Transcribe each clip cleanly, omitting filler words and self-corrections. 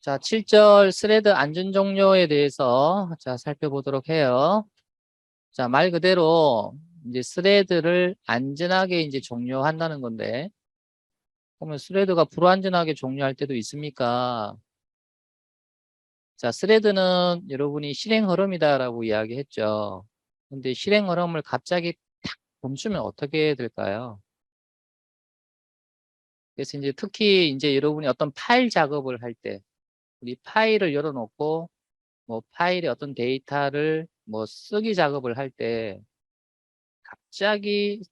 자, 7절 스레드 안전 종료에 대해서 살펴보도록 해요. 자, 말 그대로 이제 스레드를 안전하게 이제 종료한다는 건데, 그러면 스레드가 불안전하게 종료할 때도 있습니까? 자, 스레드는 여러분이 실행 흐름이다라고 이야기했죠. 근데 실행 흐름을 갑자기 탁 멈추면 어떻게 될까요? 그래서 이제 특히 이제 여러분이 어떤 파일 작업을 할 때, 우리 파일을 열어놓고 뭐 파일의 어떤 데이터를 뭐 쓰기 작업을 할 때 갑자기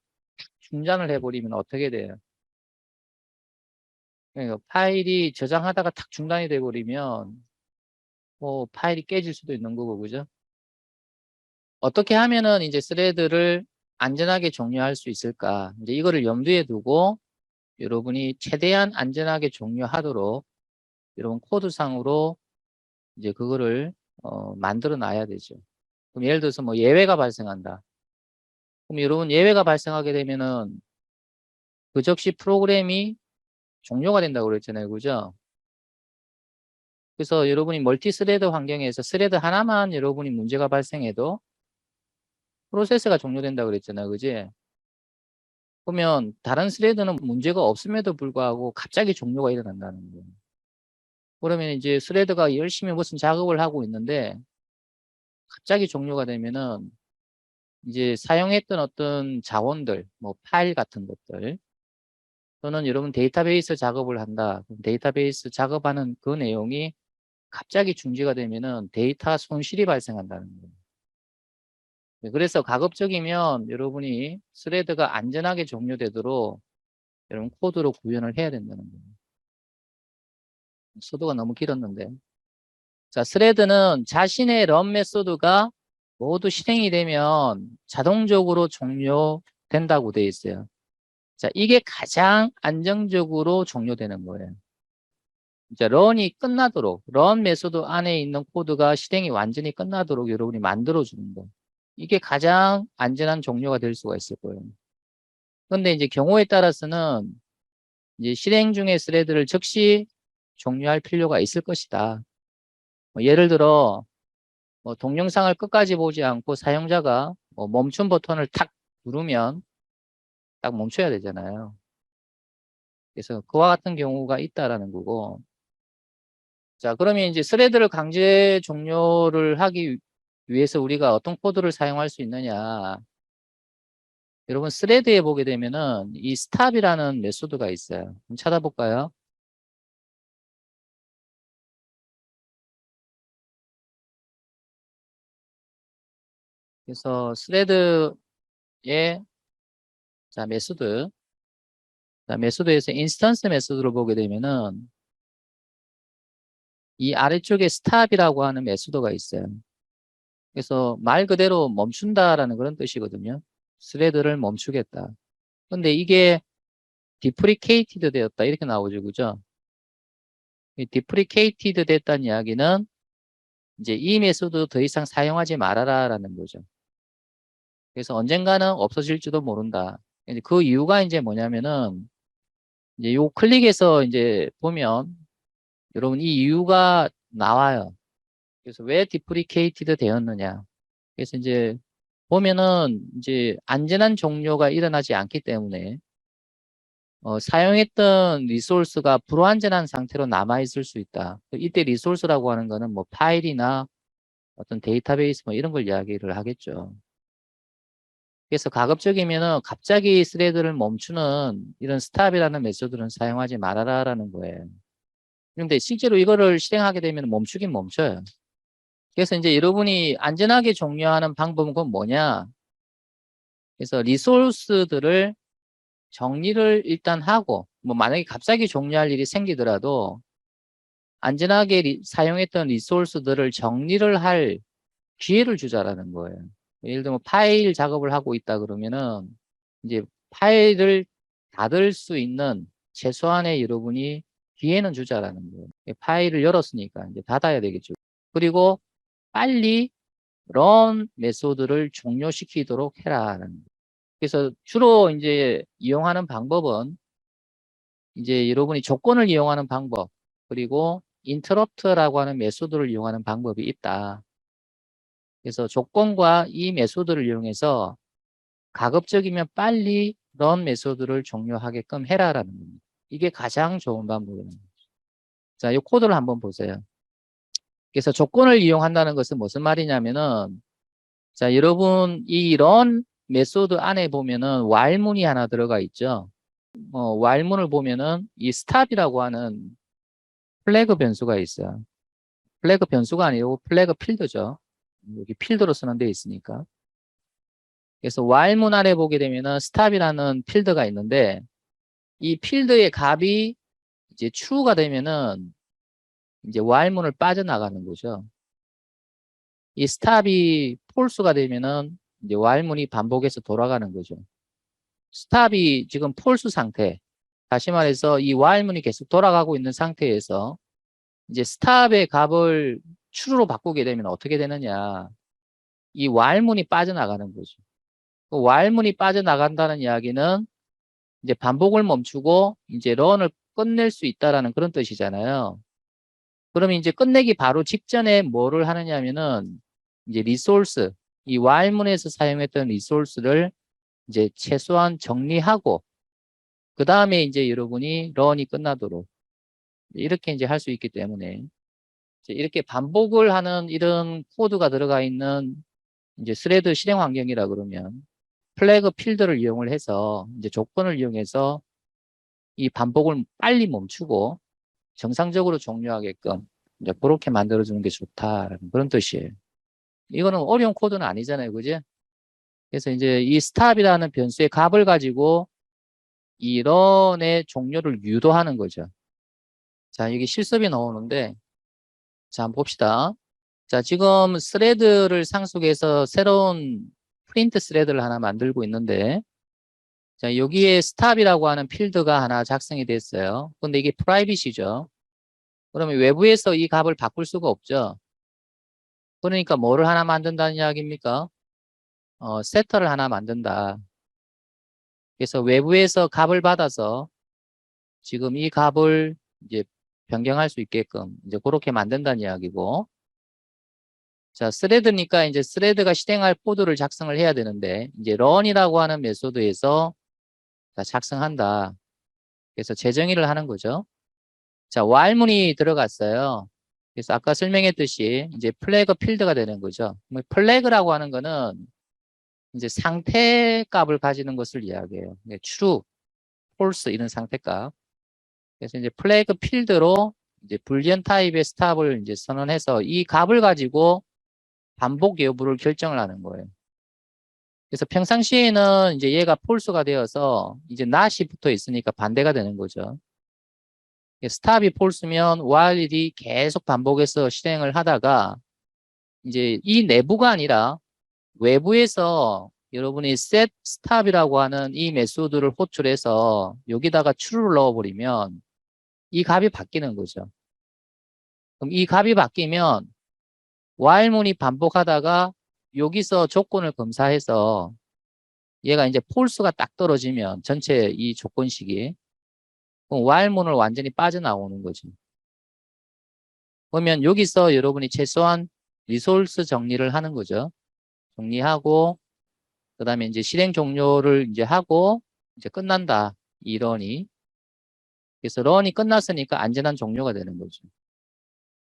중단을 해버리면 어떻게 돼요? 그러니까 파일이 저장하다가 탁 중단이 돼버리면 뭐 파일이 깨질 수도 있는 거고, 그죠? 어떻게 하면은 이제 스레드를 안전하게 종료할 수 있을까? 이제 이거를 염두에 두고 여러분이 최대한 안전하게 종료하도록 여러분 코드상으로 이제 그거를 만들어 놔야 되죠. 그럼 예를 들어서 뭐 예외가 발생한다. 그럼 여러분 예외가 발생하게 되면은 그 즉시 프로그램이 종료가 된다고 그랬잖아요. 그죠? 그래서 여러분이 멀티 스레드 환경에서 스레드 하나만 여러분이 문제가 발생해도 프로세스가 종료된다고 그랬잖아요. 그지? 그러면 다른 스레드는 문제가 없음에도 불구하고 갑자기 종료가 일어난다는 거예요. 그러면 이제 스레드가 열심히 무슨 작업을 하고 있는데 갑자기 종료가 되면은 이제 사용했던 어떤 자원들, 뭐 파일 같은 것들 또는 여러분 데이터베이스 작업을 한다. 그럼 데이터베이스 작업하는 그 내용이 갑자기 중지가 되면은 데이터 손실이 발생한다는 거예요. 네, 그래서 가급적이면 여러분이 스레드가 안전하게 종료되도록 여러분 코드로 구현을 해야 된다는 거예요. 소도가 너무 길었는데. 자, 스레드는 자신의 런 메소드가 모두 실행이 되면 자동적으로 종료된다고 되어 있어요. 자, 이게 가장 안정적으로 종료되는 거예요. 이제 런이 끝나도록, 런 메소드 안에 있는 코드가 실행이 완전히 끝나도록 여러분이 만들어주는 거. 이게 가장 안전한 종료가 될 수가 있을 거예요. 그런데 이제 경우에 따라서는 이제 실행 중의 스레드를 즉시 종료할 필요가 있을 것이다. 뭐 예를 들어, 뭐 동영상을 끝까지 보지 않고 사용자가 뭐 멈춤 버튼을 탁 누르면 딱 멈춰야 되잖아요. 그래서 그와 같은 경우가 있다라는 거고. 자, 그러면 이제 스레드를 강제 종료를 하기 위해서 우리가 어떤 코드를 사용할 수 있느냐. 여러분 스레드에 보게 되면은 이 스탑이라는 메소드가 있어요. 한번 찾아볼까요? 그래서 스레드의 자 메소드, 자 메소드에서 인스턴스 메소드를 보게 되면은 이 아래쪽에 스탑이라고 하는 메소드가 있어요. 그래서 말 그대로 멈춘다라는 그런 뜻이거든요. 스레드를 멈추겠다. 근데 이게 디프리케이티드 되었다 이렇게 나오죠, 그죠? 이 디프리케이티드 됐다는 이야기는 이제 이 메소드 더 이상 사용하지 말아라라는 거죠. 그래서 언젠가는 없어질지도 모른다. 이제 그 이유가 이제 뭐냐면은 이제 요 클릭에서 이제 보면 여러분 이 이유가 나와요. 그래서 왜 디프리케이티드 되었느냐. 그래서 이제 보면은 이제 안전한 종료가 일어나지 않기 때문에 사용했던 리소스가 불완전한 상태로 남아있을 수 있다. 이때 리소스라고 하는 거는 뭐 파일이나 어떤 데이터베이스 뭐 이런 걸 이야기를 하겠죠. 그래서 가급적이면은 갑자기 스레드를 멈추는 이런 스탑이라는 메소드는 사용하지 말아라라는 거예요. 그런데 실제로 이거를 실행하게 되면 멈추긴 멈춰요. 그래서 이제 여러분이 안전하게 종료하는 방법은 그건 뭐냐? 그래서 리소스들을 정리를 일단 하고, 뭐 만약에 갑자기 종료할 일이 생기더라도 안전하게 사용했던 리소스들을 정리를 할 기회를 주자라는 거예요. 예를 들면 파일 작업을 하고 있다 그러면은 이제 파일을 닫을 수 있는 최소한의 여러분이 기회는 주자라는 거예요. 파일을 열었으니까 이제 닫아야 되겠죠. 그리고 빨리 런 메소드를 종료시키도록 해라라는 거예요. 그래서 주로 이제 이용하는 방법은 이제 여러분이 조건을 이용하는 방법, 그리고 interrupt라고 하는 메소드를 이용하는 방법이 있다. 그래서 조건과 이 메소드를 이용해서 가급적이면 빨리 run 메소드를 종료하게끔 해라라는 겁니다. 이게 가장 좋은 방법입니다. 자, 이 코드를 한번 보세요. 그래서 조건을 이용한다는 것은 무슨 말이냐면은, 자, 여러분 이 run 메소드 안에 보면은 while문이 하나 들어가 있죠. while문을 보면은 이 stop이라고 하는 플래그 변수가 있어요. 플래그 변수가 아니고 플래그 필드죠. 여기 필드로 쓰는 데 있으니까. 그래서 while문 안에 보게 되면은 stop이라는 필드가 있는데 이 필드의 값이 이제 true가 되면은 이제 while문을 빠져나가는 거죠. 이 stop이 false가 되면은 이제 while문이 반복해서 돌아가는 거죠. stop이 지금 false 상태. 다시 말해서 이 while문이 계속 돌아가고 있는 상태에서 이제 stop의 값을 true로 바꾸게 되면 어떻게 되느냐. 이 while문이 빠져나가는 거죠. 그 while문이 빠져나간다는 이야기는 이제 반복을 멈추고 이제 run을 끝낼 수 있다라는 그런 뜻이잖아요. 그러면 이제 끝내기 바로 직전에 뭐를 하느냐면은 이제 리소스, 이 while문에서 사용했던 리소스를 이제 최소한 정리하고 그 다음에 이제 여러분이 run이 끝나도록 이렇게 이제 할 수 있기 때문에 이렇게 반복을 하는 이런 코드가 들어가 있는 이제 스레드 실행 환경이라 그러면 플래그 필드를 이용을 해서 이제 조건을 이용해서 이 반복을 빨리 멈추고 정상적으로 종료하게끔 이제 그렇게 만들어주는 게 좋다라는 그런 뜻이에요. 이거는 어려운 코드는 아니잖아요. 그지? 그래서 이제 이 스탑이라는 변수의 값을 가지고 이 런의 종료를 유도하는 거죠. 자, 여기 실습이 나오는데 자, 한번 봅시다. 자, 지금 스레드를 상속해서 새로운 프린트 스레드를 하나 만들고 있는데 자, 여기에 스탑이라고 하는 필드가 하나 작성이 됐어요. 근데 이게 프라이빗이죠. 그러면 외부에서 이 값을 바꿀 수가 없죠. 그러니까 뭐를 하나 만든다는 이야기입니까? 세터를 하나 만든다. 그래서 외부에서 값을 받아서 지금 이 값을 이제 변경할 수 있게끔 이제 그렇게 만든다는 이야기고. 자, 스레드니까 이제 스레드가 실행할 코드를 작성을 해야 되는데 이제 run이라고 하는 메소드에서 작성한다. 그래서 재정의를 하는 거죠. 자, while문이 들어갔어요. 그래서 아까 설명했듯이 이제 플래그 필드가 되는 거죠. 플래그라고 하는 거는 이제 상태 값을 가지는 것을 이야기해요. true, false 이런 상태 값. 그래서 이제 플래그 필드로 이제 불리언 타입의 스탑을 이제 선언해서 이 값을 가지고 반복 여부를 결정을 하는 거예요. 그래서 평상시에는 이제 얘가 false가 되어서 이제 not이 붙어 있으니까 반대가 되는 거죠. 스탑이 false면 while이 계속 반복해서 실행을 하다가 이제 이 내부가 아니라 외부에서 여러분이 set stop이라고 하는 이 메소드를 호출해서 여기다가 true를 넣어버리면 이 값이 바뀌는 거죠. 그럼 이 값이 바뀌면 while문이 반복하다가 여기서 조건을 검사해서 얘가 이제 false가 딱 떨어지면 전체 이 조건식이 그럼 while문을 완전히 빠져나오는 거죠. 그러면 여기서 여러분이 최소한 리소스 정리를 하는 거죠. 정리하고 그 다음에 이제 실행 종료를 이제 하고 이제 끝난다. 이 런이. 그래서 런이 끝났으니까 안전한 종료가 되는 거죠.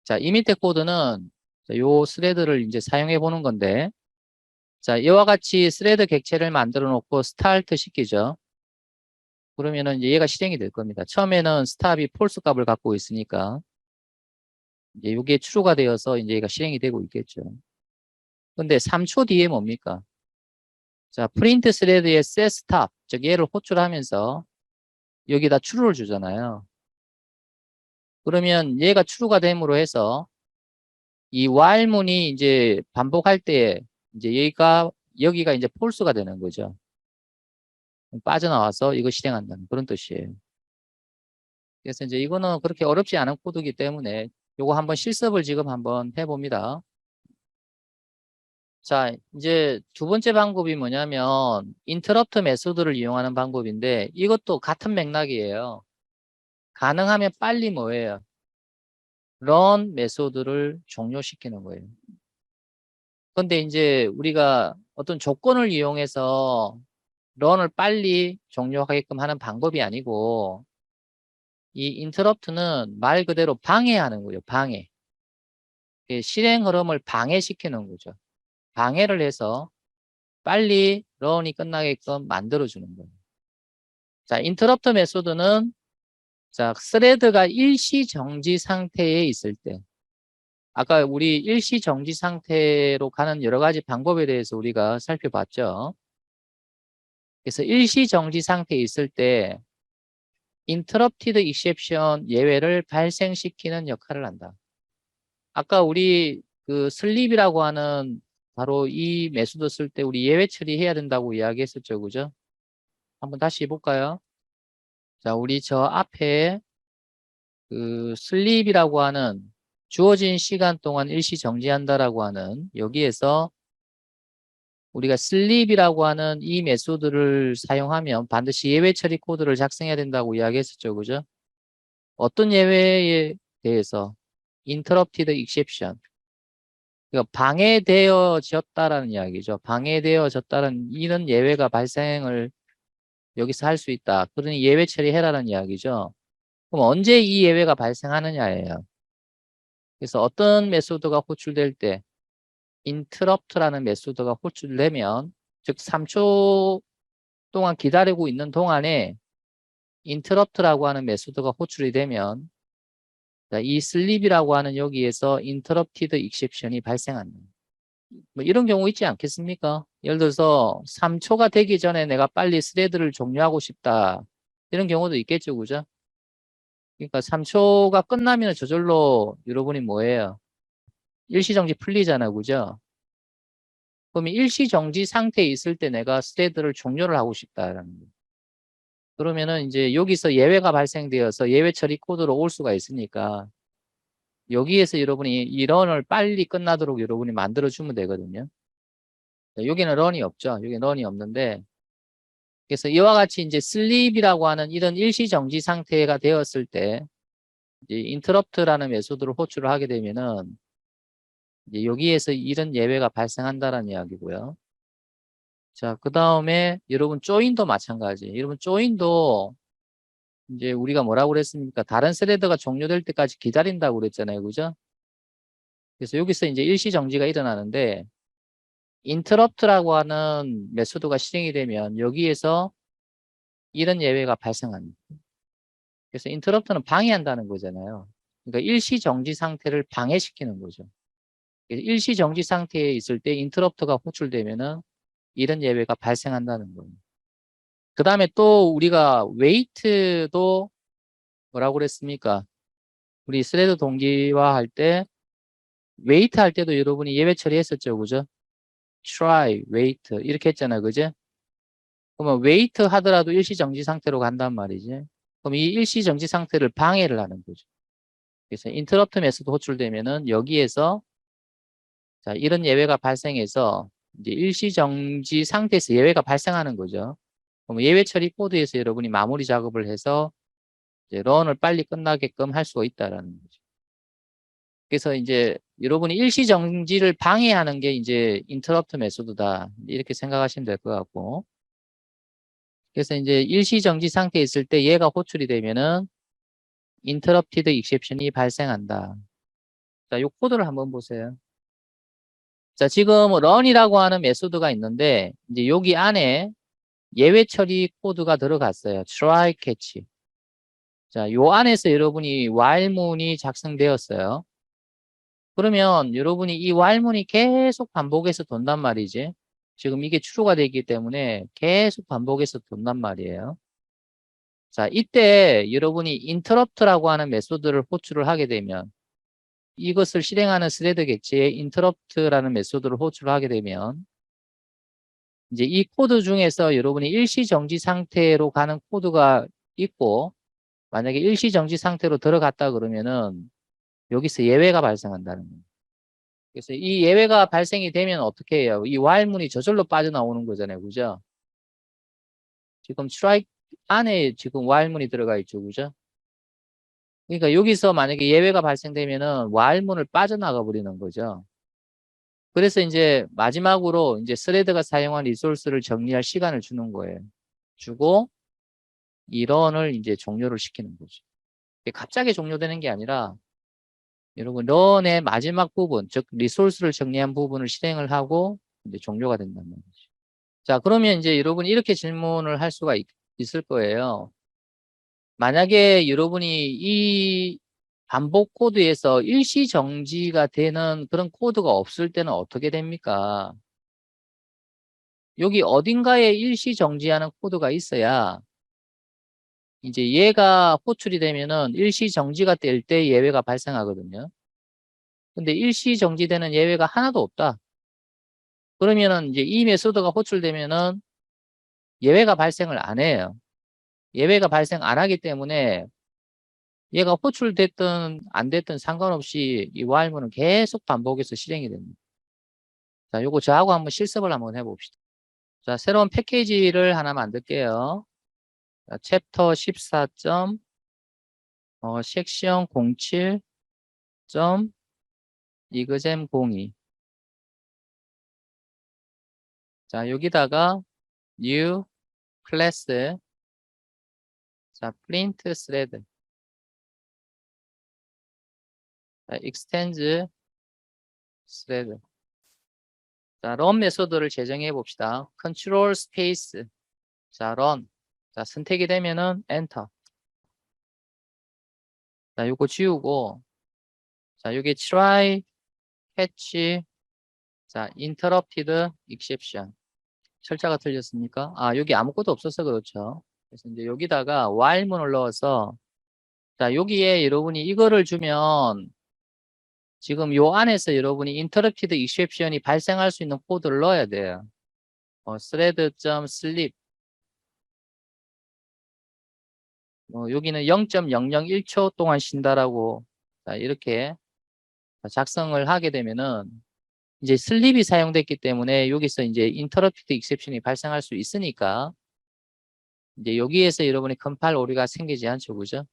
자, 이 밑에 코드는 요 스레드를 이제 사용해 보는 건데 자, 이와 같이 스레드 객체를 만들어 놓고 스타트 시키죠. 그러면은 이제 얘가 실행이 될 겁니다. 처음에는 스탑이 폴스 값을 갖고 있으니까 이제 이게 true가 되어서 이제 얘가 실행이 되고 있겠죠. 근데 3초 뒤에 뭡니까? 자, 프린트 스레드의 set stop, 즉 얘를 호출하면서 여기다 true를 주잖아요. 그러면 얘가 true가 됨으로 해서 이 while문이 이제 반복할 때 이제 여기가 이제 false가 되는 거죠. 빠져나와서 이거 실행한다는 그런 뜻이에요. 그래서 이제 이거는 그렇게 어렵지 않은 코드이기 때문에 요거 한번 실습을 지금 한번 해봅니다. 자, 이제 두 번째 방법이 뭐냐면 인터럽트 메소드를 이용하는 방법인데 이것도 같은 맥락이에요. 가능하면 빨리 뭐예요? run 메소드를 종료시키는 거예요. 근데 이제 우리가 어떤 조건을 이용해서 run을 빨리 종료하게끔 하는 방법이 아니고 이 interrupt는 말 그대로 방해하는 거예요. 방해. 실행 흐름을 방해시키는 거죠. 방해를 해서 빨리 run이 끝나게끔 만들어주는 거예요. 자, interrupt 메소드는 자, 스레드가 일시 정지 상태에 있을 때 아까 우리 일시 정지 상태로 가는 여러 가지 방법에 대해서 우리가 살펴봤죠. 그래서 일시 정지 상태에 있을 때 interrupted exception 예외를 발생시키는 역할을 한다. 아까 우리 그 슬립이라고 하는 바로 이 메소드 쓸 때 우리 예외 처리해야 된다고 이야기했었죠. 그죠? 한번 다시 해볼까요? 자, 우리 저 앞에 그 슬립이라고 하는 주어진 시간 동안 일시 정지한다라고 하는 여기에서 우리가 슬립이라고 하는 이 메소드를 사용하면 반드시 예외 처리 코드를 작성해야 된다고 이야기했었죠. 그죠? 어떤 예외에 대해서 interrupted exception 그러니까 방해되어졌다라는 이야기죠. 방해되어졌다는 이런 예외가 발생을 여기서 할 수 있다. 그러니 예외 처리해라는 이야기죠. 그럼 언제 이 예외가 발생하느냐예요. 그래서 어떤 메소드가 호출될 때 interrupt라는 메소드가 호출되면 즉 3초 동안 기다리고 있는 동안에 interrupt라고 하는 메소드가 호출이 되면 이 sleep이라고 하는 여기에서 interrupted exception이 발생한다. 뭐 이런 경우 있지 않겠습니까? 예를 들어서 3초가 되기 전에 내가 빨리 스레드를 종료하고 싶다. 이런 경우도 있겠죠. 그죠? 그러니까 3초가 끝나면 저절로 여러분이 뭐예요? 일시정지 풀리잖아. 그죠? 그러면 일시정지 상태에 있을 때 내가 스레드를 종료를 하고 싶다라는 거예요. 그러면은 이제 여기서 예외가 발생되어서 예외 처리 코드로 올 수가 있으니까 여기에서 여러분이 이 런을 빨리 끝나도록 여러분이 만들어주면 되거든요. 여기는 런이 없죠. 여기 런이 없는데 그래서 이와 같이 이제 슬립이라고 하는 이런 일시정지 상태가 되었을 때 이제 인터럽트라는 메소드를 호출을 하게 되면은 이제 여기에서 이런 예외가 발생한다는 이야기고요. 자, 그 다음에 여러분 조인도 마찬가지. 여러분 조인도 이제 우리가 뭐라고 그랬습니까? 다른 스레드가 종료될 때까지 기다린다고 그랬잖아요. 그죠? 그래서 여기서 이제 일시정지가 일어나는데 인터럽트라고 하는 메소드가 실행이 되면 여기에서 이런 예외가 발생합니다. 그래서 인터럽트는 방해한다는 거잖아요. 그러니까 일시정지 상태를 방해시키는 거죠. 일시정지 상태에 있을 때 인터럽트가 호출되면은 이런 예외가 발생한다는 거예요. 그 다음에 또 우리가 웨이트도 뭐라고 그랬습니까? 우리 스레드 동기화 할 때 웨이트 할 때도 여러분이 예외 처리했었죠. 그죠? try, wait 이렇게 했잖아요. 그죠? 그러면 웨이트 하더라도 일시정지 상태로 간단 말이지. 그럼 이 일시정지 상태를 방해를 하는 거죠. 그래서 인터럽트 메소드 호출되면은 여기에서 자, 이런 예외가 발생해서 이제 일시정지 상태에서 예외가 발생하는 거죠. 그럼 예외 처리 코드에서 여러분이 마무리 작업을 해서 이제 런을 빨리 끝나게끔 할 수가 있다라는 거죠. 그래서 이제 여러분이 일시정지를 방해하는 게 이제 인터럽트 메소드다. 이렇게 생각하시면 될 것 같고. 그래서 이제 일시정지 상태에 있을 때 얘가 호출이 되면은 interrupted exception이 발생한다. 자, 이 코드를 한번 보세요. 자, 지금 run이라고 하는 메소드가 있는데 이제 여기 안에 예외 처리 코드가 들어갔어요. try catch. 자, 요 안에서 여러분이 while문이 작성되었어요. 그러면 여러분이 이 while문이 계속 반복해서 돈단 말이지. 지금 이게 true가 되기 때문에 계속 반복해서 돈단 말이에요. 자, 이때 여러분이 interrupt라고 하는 메소드를 호출을 하게 되면 이것을 실행하는 스레드 객체에 interrupt라는 메소드를 호출을 하게 되면 이제 이 코드 중에서 여러분이 일시정지 상태로 가는 코드가 있고 만약에 일시정지 상태로 들어갔다 그러면은 여기서 예외가 발생한다는 거예요. 그래서 이 예외가 발생이 되면 어떻게 해요? 이 while문이 저절로 빠져나오는 거잖아요. 그죠? 지금 strike 안에 지금 while문이 들어가 있죠. 그죠? 그러니까 여기서 만약에 예외가 발생되면은 while문을 빠져나가 버리는 거죠. 그래서 이제 마지막으로 이제 스레드가 사용한 리소스를 정리할 시간을 주는 거예요. 주고 이 런을 이제 종료를 시키는 거죠. 이게 갑자기 종료되는 게 아니라 여러분 런의 마지막 부분, 즉 리소스를 정리한 부분을 실행을 하고 이제 종료가 된다는 거죠. 자, 그러면 이제 여러분이 이렇게 질문을 할 수가 있을 거예요. 만약에 여러분이 이 반복 코드에서 일시 정지가 되는 그런 코드가 없을 때는 어떻게 됩니까? 여기 어딘가에 일시 정지하는 코드가 있어야 이제 얘가 호출이 되면은 일시 정지가 될 때 예외가 발생하거든요. 근데 일시 정지되는 예외가 하나도 없다. 그러면은 이제 이 메소드가 호출되면은 예외가 발생을 안 해요. 예외가 발생 안 하기 때문에 얘가 호출됐든 안 됐든 상관없이 이 while문은 계속 반복해서 실행이 됩니다. 자, 요거 저하고 한번 실습을 한번 해봅시다. 자, 새로운 패키지를 하나 만들게요. 자, 챕터 14. 섹션 07. 이그잼 02. 자, 여기다가 new class. 자, print thread. 자, extends thread. 자, run 메소드를 제정해 봅시다. control space. 자, run. 자, 선택이 되면은 enter. 자, 요거 지우고. 자, 여기 try catch. 자, interrupted exception. 철자가 틀렸습니까? 아, 여기 아무것도 없어서 그렇죠. 그래서 이제 여기다가 while문을 넣어서 자, 여기에 여러분이 이거를 주면 지금 요 안에서 여러분이 interrupted exception이 발생할 수 있는 코드를 넣어야 돼요. thread.sleep. 여기는 0.001초 동안 쉰다라고 자, 이렇게 작성을 하게 되면은 이제 슬립이 사용됐기 때문에 여기서 이제 interrupted exception이 발생할 수 있으니까 이제 여기에서 여러분이 컴파일 오류가 생기지 않죠, 그죠?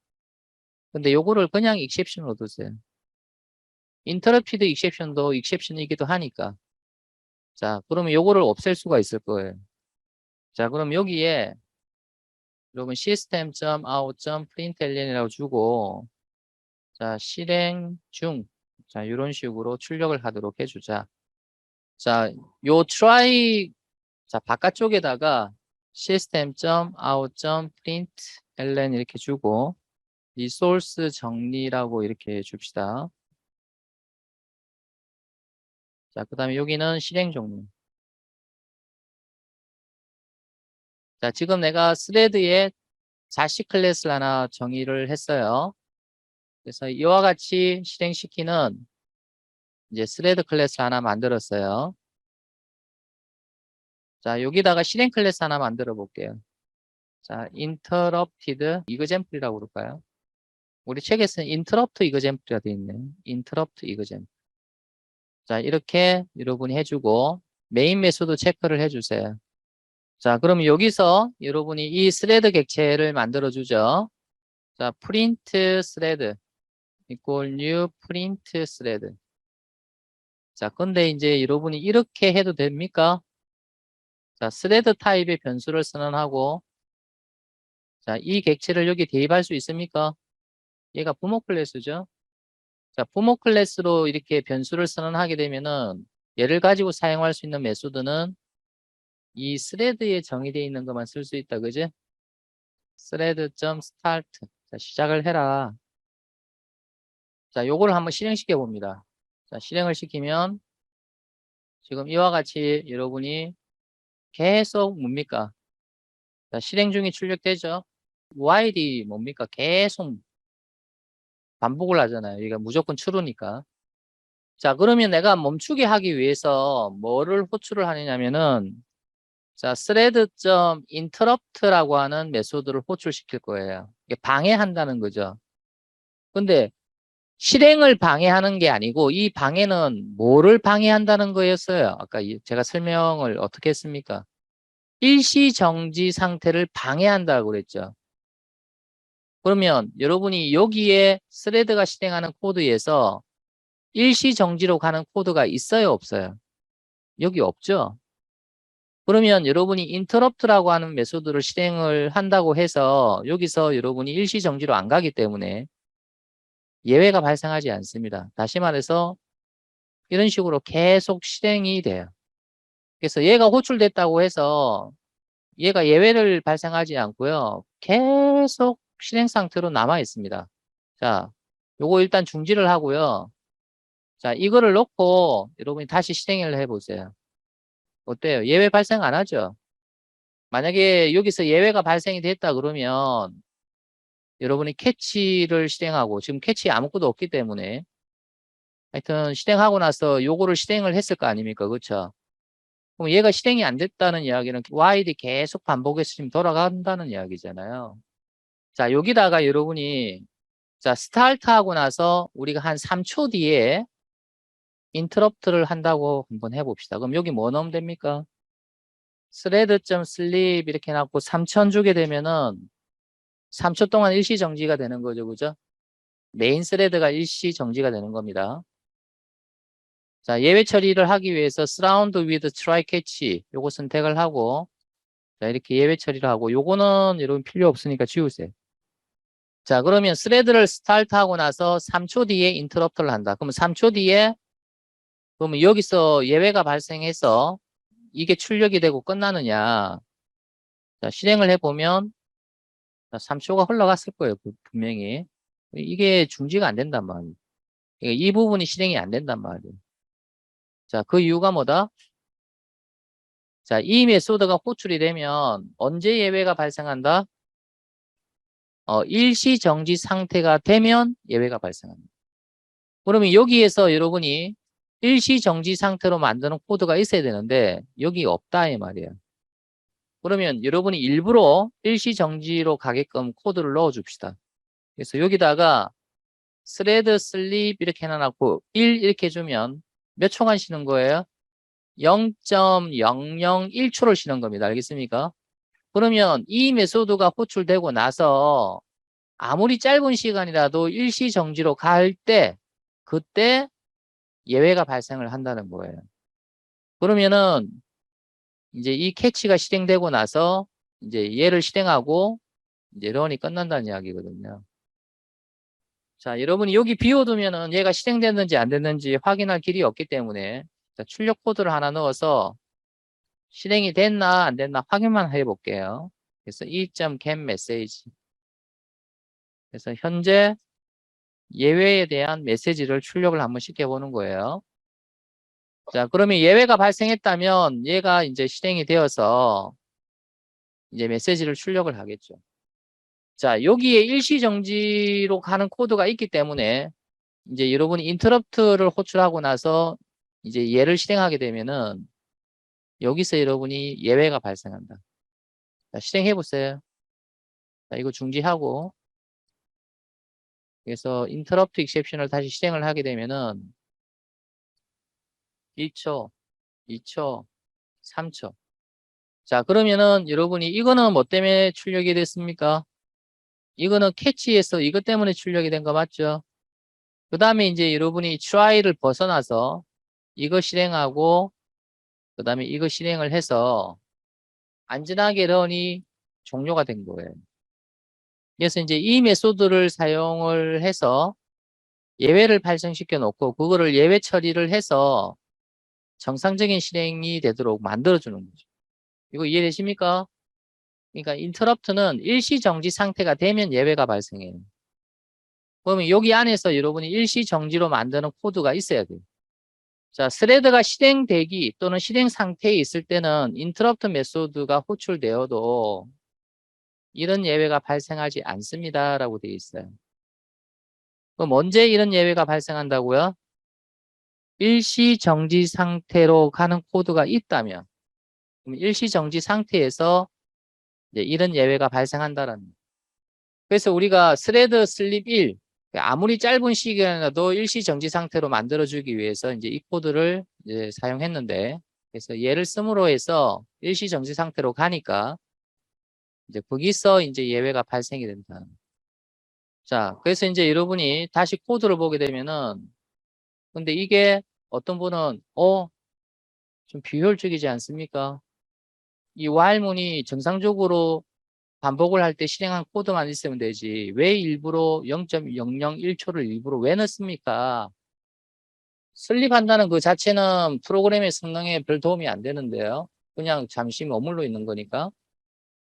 근데 요거를 그냥 exception으로 두세요. interrupted exception도 exception이기도 하니까. 자, 그러면 요거를 없앨 수가 있을 거예요. 자, 그럼 여기에 여러분 system.out.println이라고 주고 자, 실행 중. 자, 이런 식으로 출력을 하도록 해주자. 자, 요 try 자, 바깥쪽에다가 system.out.println 이렇게 주고 리소스 정리라고 이렇게 줍시다. 자, 그 다음에 여기는 실행 종류. 자, 지금 내가 스레드에 자식 클래스를 하나 정의를 했어요. 그래서 이와 같이 실행시키는 이제 스레드 클래스 하나 만들었어요. 자, 여기다가 실행 클래스 하나 만들어 볼게요. 자, interrupted example이라고 그럴까요? 우리 책에서는 interrupt example이라 되어 있네요. interrupt example. 자, 이렇게 여러분이 해주고 메인 메소드 체크를 해주세요. 자, 그럼 여기서 여러분이 이 스레드 객체를 만들어 주죠. 자, print thread equal new print thread. 자, 근데 이제 여러분이 이렇게 해도 됩니까? 자, 스레드 타입의 변수를 선언하고 자, 이 객체를 여기 대입할 수 있습니까? 얘가 부모 클래스죠. 자, 부모 클래스로 이렇게 변수를 선언하게 되면은 얘를 가지고 사용할 수 있는 메소드는 이 스레드에 정의되어 있는 것만 쓸 수 있다. 그지? thread.start. 자, 시작을 해라. 자, 요거를 한번 실행시켜 봅니다. 자, 실행을 시키면 지금 이와 같이 여러분이 계속 뭡니까? 자, 실행 중이 출력되죠? while이 뭡니까? 계속 반복을 하잖아요. 이게 무조건 true니까. 자, 그러면 내가 멈추게 하기 위해서 뭐를 호출을 하느냐면은 자, thread.interrupt라고 하는 메소드를 호출시킬 거예요. 이게 방해한다는 거죠. 근데 실행을 방해하는 게 아니고 이 방해는 뭐를 방해한다는 거였어요. 아까 제가 설명을 어떻게 했습니까? 일시 정지 상태를 방해한다고 그랬죠. 그러면 여러분이 여기에 스레드가 실행하는 코드에서 일시 정지로 가는 코드가 있어요, 없어요? 여기 없죠? 그러면 여러분이 interrupt라고 하는 메소드를 실행을 한다고 해서 여기서 여러분이 일시 정지로 안 가기 때문에 예외가 발생하지 않습니다. 다시 말해서 이런 식으로 계속 실행이 돼요. 그래서 얘가 호출됐다고 해서 얘가 예외를 발생하지 않고요. 계속 실행 상태로 남아 있습니다. 자, 요거 일단 중지를 하고요. 자, 이거를 놓고 여러분이 다시 실행을 해보세요. 어때요? 예외 발생 안 하죠? 만약에 여기서 예외가 발생이 됐다 그러면 여러분이 캐치를 실행하고 지금 캐치 아무것도 없기 때문에 하여튼 실행하고 나서 요거를 실행을 했을 거 아닙니까? 그렇죠? 그럼 얘가 실행이 안 됐다는 이야기는 while이 계속 반복해서 지금 돌아간다는 이야기잖아요. 자, 여기다가 여러분이 자, 스타트 하고 나서 우리가 한 3초 뒤에 인터럽트를 한다고 한번 해봅시다. 그럼 여기 뭐 넣으면 됩니까? thread.sleep 이렇게 해놓고 3000 주게 되면은 3초 동안 일시 정지가 되는 거죠. 그죠? 메인 스레드가 일시 정지가 되는 겁니다. 자, 예외 처리를 하기 위해서 surround with try catch 요거 선택을 하고 자, 이렇게 예외 처리를 하고 요거는 여러분 필요 없으니까 지우세요. 자, 그러면 스레드를 스타트 하고 나서 3초 뒤에 인터럽트를 한다. 그러면 3초 뒤에 그러면 여기서 예외가 발생해서 이게 출력이 되고 끝나느냐. 자, 실행을 해보면 3초가 흘러갔을 거예요. 분명히. 이게 중지가 안 된단 말이에요. 이 부분이 실행이 안 된단 말이에요. 자, 그 이유가 뭐다? 자, 이 메소드가 호출이 되면 언제 예외가 발생한다? 일시 정지 상태가 되면 예외가 발생합니다. 그러면 여기에서 여러분이 일시 정지 상태로 만드는 코드가 있어야 되는데 여기 없다 이 말이에요. 그러면 여러분이 일부러 일시 정지로 가게끔 코드를 넣어 줍시다. 그래서 여기다가 thread sleep 이렇게 해놔놓고 1 이렇게 해주면 몇 초간 쉬는 거예요? 0.001초를 쉬는 겁니다. 알겠습니까? 그러면 이 메소드가 호출되고 나서 아무리 짧은 시간이라도 일시 정지로 갈 때 그때 예외가 발생을 한다는 거예요. 그러면은 이제 이 캐치가 실행되고 나서 이제 얘를 실행하고 이제 런이 끝난다는 이야기거든요. 자, 여러분이 여기 비워두면은 얘가 실행됐는지 안 됐는지 확인할 길이 없기 때문에 자, 출력 코드를 하나 넣어서 실행이 됐나 안 됐나 확인만 해볼게요. 그래서 e.get message. 그래서 현재 예외에 대한 메시지를 출력을 한번 시켜보는 거예요. 자, 그러면 예외가 발생했다면 얘가 이제 실행이 되어서 이제 메시지를 출력을 하겠죠. 자, 여기에 일시정지로 가는 코드가 있기 때문에 이제 여러분이 인터럽트를 호출하고 나서 이제 얘를 실행하게 되면은 여기서 여러분이 예외가 발생한다. 자, 실행해 보세요. 자, 이거 중지하고 그래서 인터럽트 익셉션을 다시 실행을 하게 되면은 1초, 2초, 3초. 자, 그러면은 여러분이 이거는 뭐 때문에 출력이 됐습니까? 이거는 캐치에서 이것 때문에 출력이 된 거 맞죠? 그 다음에 이제 여러분이 try를 벗어나서 이거 실행하고 그 다음에 이거 실행을 해서 안전하게 런이 종료가 된 거예요. 그래서 이제 이 메소드를 사용을 해서 예외를 발생시켜 놓고 그거를 예외 처리를 해서 정상적인 실행이 되도록 만들어주는 거죠. 이거 이해되십니까? 그러니까 인터럽트는 일시정지 상태가 되면 예외가 발생해요. 그러면 여기 안에서 여러분이 일시정지로 만드는 코드가 있어야 돼요. 자, 스레드가 실행되기 또는 실행 상태에 있을 때는 인터럽트 메소드가 호출되어도 이런 예외가 발생하지 않습니다. 라고 되어 있어요. 그럼 언제 이런 예외가 발생한다고요? 일시정지 상태로 가는 코드가 있다면 그럼 일시정지 상태에서 이제 이런 예외가 발생한다라는 거예요. 그래서 우리가 스레드 슬립 1 아무리 짧은 시간이라도 일시정지 상태로 만들어주기 위해서 이제 이 코드를 이제 사용했는데 그래서 얘를 씀으로 해서 일시정지 상태로 가니까 이제 거기서 이제 예외가 발생이 된다. 자, 그래서 이제 여러분이 다시 코드를 보게 되면은, 근데 이게 어떤 분은, 좀 비효율적이지 않습니까? 이 while문이 정상적으로 반복을 할 때 실행한 코드만 있으면 되지. 왜 일부러 0.001초를 일부러 왜 넣습니까? 슬립한다는 그 자체는 프로그램의 성능에 별 도움이 안 되는데요. 그냥 잠시 머물러 있는 거니까.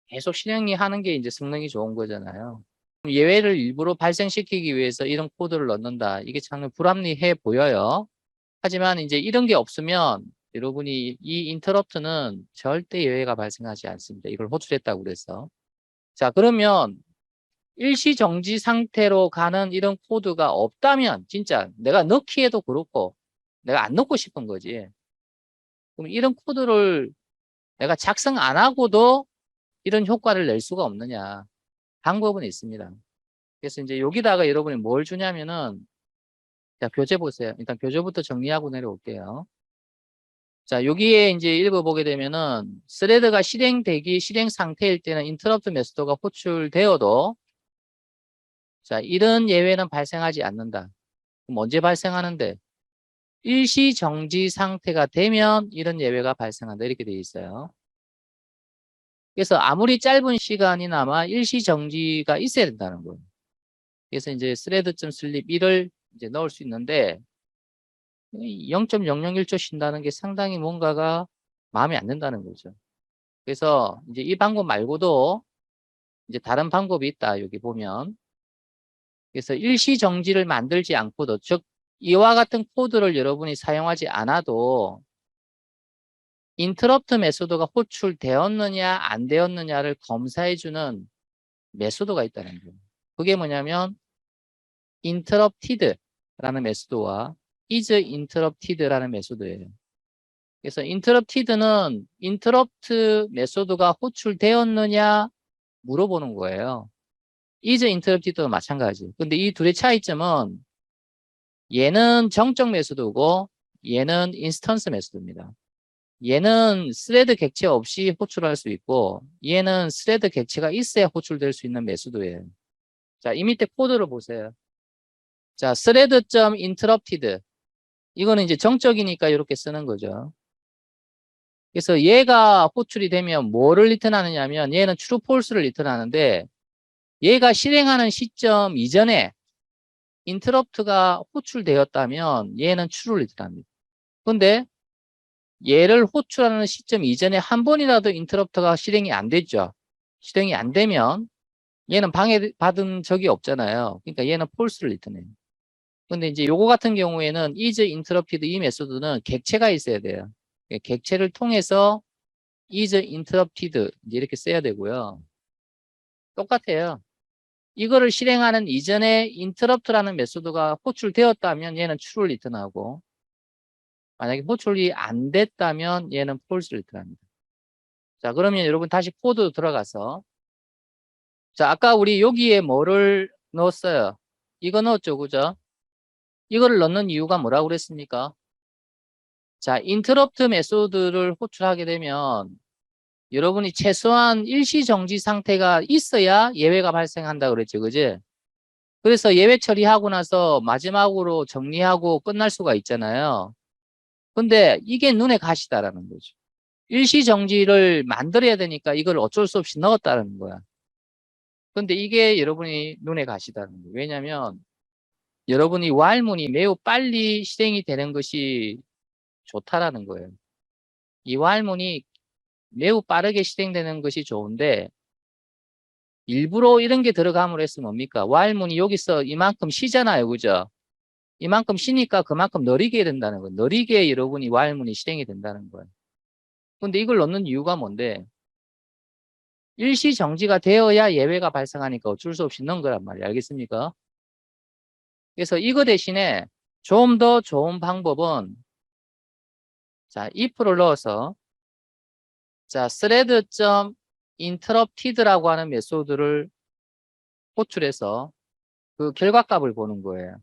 계속 실행이 하는 게 이제 성능이 좋은 거잖아요. 예외를 일부러 발생시키기 위해서 이런 코드를 넣는다. 이게 참 불합리해 보여요. 하지만 이제 이런 게 없으면 여러분이 이 인터럽트는 절대 예외가 발생하지 않습니다. 이걸 호출했다고 그래서. 자, 그러면 일시 정지 상태로 가는 이런 코드가 없다면 진짜 내가 넣기에도 그렇고 내가 안 넣고 싶은 거지. 그럼 이런 코드를 내가 작성 안 하고도 이런 효과를 낼 수가 없느냐. 방법은 있습니다. 그래서 이제 여기다가 여러분이 뭘 주냐면은, 자, 교재 보세요. 일단 교재부터 정리하고 내려올게요. 자, 여기에 이제 읽어보게 되면은, 스레드가 실행 상태일 때는 인터럽트 메소드가 호출되어도, 자, 이런 예외는 발생하지 않는다. 그럼 언제 발생하는데? 일시 정지 상태가 되면 이런 예외가 발생한다. 이렇게 되어 있어요. 그래서 아무리 짧은 시간이나마 일시 정지가 있어야 된다는 거예요. 그래서 이제 thread.sleep 1을 이제 넣을 수 있는데 0.001초 쉰다는 게 상당히 뭔가가 마음에 안 든다는 거죠. 그래서 이제 이 방법 말고도 이제 다른 방법이 있다. 여기 보면. 그래서 일시 정지를 만들지 않고도, 즉 이와 같은 코드를 여러분이 사용하지 않아도 인터럽트 메소드가 호출되었느냐 안 되었느냐를 검사해주는 메소드가 있다는 거예요. 그게 뭐냐면 interrupted라는 메소드와 is interrupted라는 메소드예요. 그래서 interrupted는 interrupt 메소드가 호출되었느냐 물어보는 거예요. is interrupted도 마찬가지. 근데 이 둘의 차이점은 얘는 정적 메소드고 얘는 인스턴스 메소드입니다. 얘는 스레드 객체 없이 호출할 수 있고 얘는 스레드 객체가 있어야 호출될 수 있는 메소드예요. 자, 이 밑에 코드를 보세요. 자, thread.interrupted 이거는 이제 정적이니까 이렇게 쓰는 거죠. 그래서 얘가 호출이 되면 뭐를 리턴하느냐 하면 얘는 true, false를 리턴하는데 얘가 실행하는 시점 이전에 interrupt가 호출되었다면 얘는 true를 리턴합니다. 근데 얘를 호출하는 시점 이전에 한 번이라도 인터럽트가 실행이 안 됐죠. 실행이 안 되면 얘는 방해받은 적이 없잖아요. 그러니까 얘는 false를 리턴해요. 근데 이제 요거 같은 경우에는 is interrupted 이 메소드는 객체가 있어야 돼요. 객체를 통해서 is interrupted 이렇게 써야 되고요. 똑같아요. 이거를 실행하는 이전에 interrupt라는 메소드가 호출되었다면 얘는 true를 리턴하고 만약에 호출이 안 됐다면 얘는 false를 리턴합니다. 자, 그러면 여러분 다시 코드 들어가서 자, 아까 우리 여기에 뭐를 넣었어요? 이거 넣었죠, 그죠? 이거를 넣는 이유가 뭐라고 그랬습니까? 자, 인터럽트 메소드를 호출하게 되면 여러분이 최소한 일시 정지 상태가 있어야 예외가 발생한다 그랬죠, 그지? 그래서 예외 처리하고 나서 마지막으로 정리하고 끝날 수가 있잖아요. 근데 이게 눈에 가시다라는 거죠. 일시 정지를 만들어야 되니까 이걸 어쩔 수 없이 넣었다는 거야. 근데 이게 여러분이 눈에 가시다는 거예요. 왜냐면 여러분이 while문이 매우 빨리 실행이 되는 것이 좋다라는 거예요. 이 while문이 매우 빠르게 실행되는 것이 좋은데 일부러 이런 게 들어감으로 해서 뭡니까? while문이 여기서 이만큼 쉬잖아요. 그죠? 이만큼 쉬니까 그만큼 느리게 된다는 거예요. 느리게 여러분이 while문이 실행이 된다는 거예요. 근데 이걸 넣는 이유가 뭔데? 일시 정지가 되어야 예외가 발생하니까 어쩔 수 없이 넣은 거란 말이에요. 알겠습니까? 그래서 이거 대신에 좀 더 좋은 방법은 자, if를 넣어서 자, thread.interrupted라고 하는 메소드를 호출해서 그 결과값을 보는 거예요.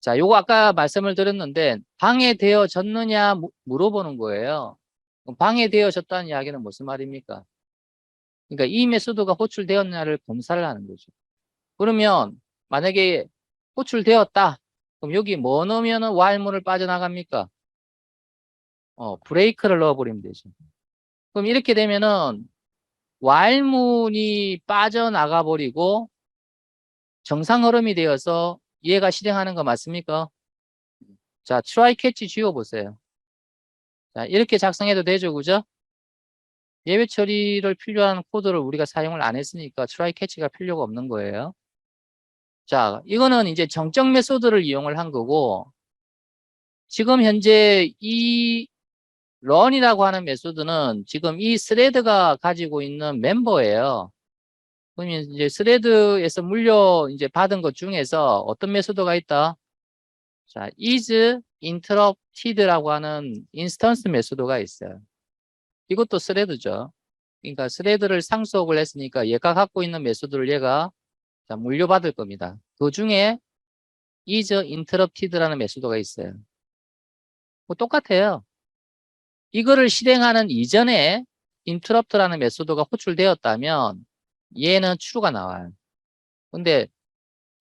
자, 요거 아까 말씀을 드렸는데 방해되어졌느냐 물어보는 거예요. 방해되어졌다는 이야기는 무슨 말입니까? 그러니까 이 메소드가 호출되었냐를 검사를 하는 거죠. 그러면 만약에 호출되었다. 그럼 여기 뭐 넣으면은 while문을 빠져나갑니까? 브레이크를 넣어버리면 되죠. 그럼 이렇게 되면은 while문이 빠져나가 버리고 정상 흐름이 되어서 얘가 실행하는 거 맞습니까? 자, try catch 지워보세요. 자, 이렇게 작성해도 되죠, 그죠? 예외 처리를 필요한 코드를 우리가 사용을 안 했으니까 try catch가 필요가 없는 거예요. 자, 이거는 이제 정적 메소드를 이용을 한 거고, 지금 현재 이 run이라고 하는 메소드는 지금 이 스레드가 가지고 있는 멤버예요. 그러면 이제 스레드에서 물려 이제 받은 것 중에서 어떤 메소드가 있다? 자, is interrupted라고 하는 인스턴스 메소드가 있어요. 이것도 스레드죠. 그러니까 스레드를 상수업을 했으니까 얘가 갖고 있는 메소드를 얘가 자, 물려받을 겁니다. 그 중에 is interrupted라는 메소드가 있어요. 뭐 똑같아요. 이거를 실행하는 이전에 interrupt라는 메소드가 호출되었다면 얘는 true가 나와요. 근데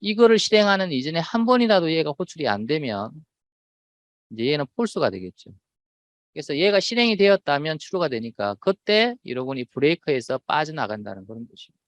이거를 실행하는 이전에 한 번이라도 얘가 호출이 안 되면 이제 얘는 false가 되겠죠. 그래서 얘가 실행이 되었다면 true가 되니까 그때 여러분이 브레이크에서 빠져나간다는 그런 것입니다.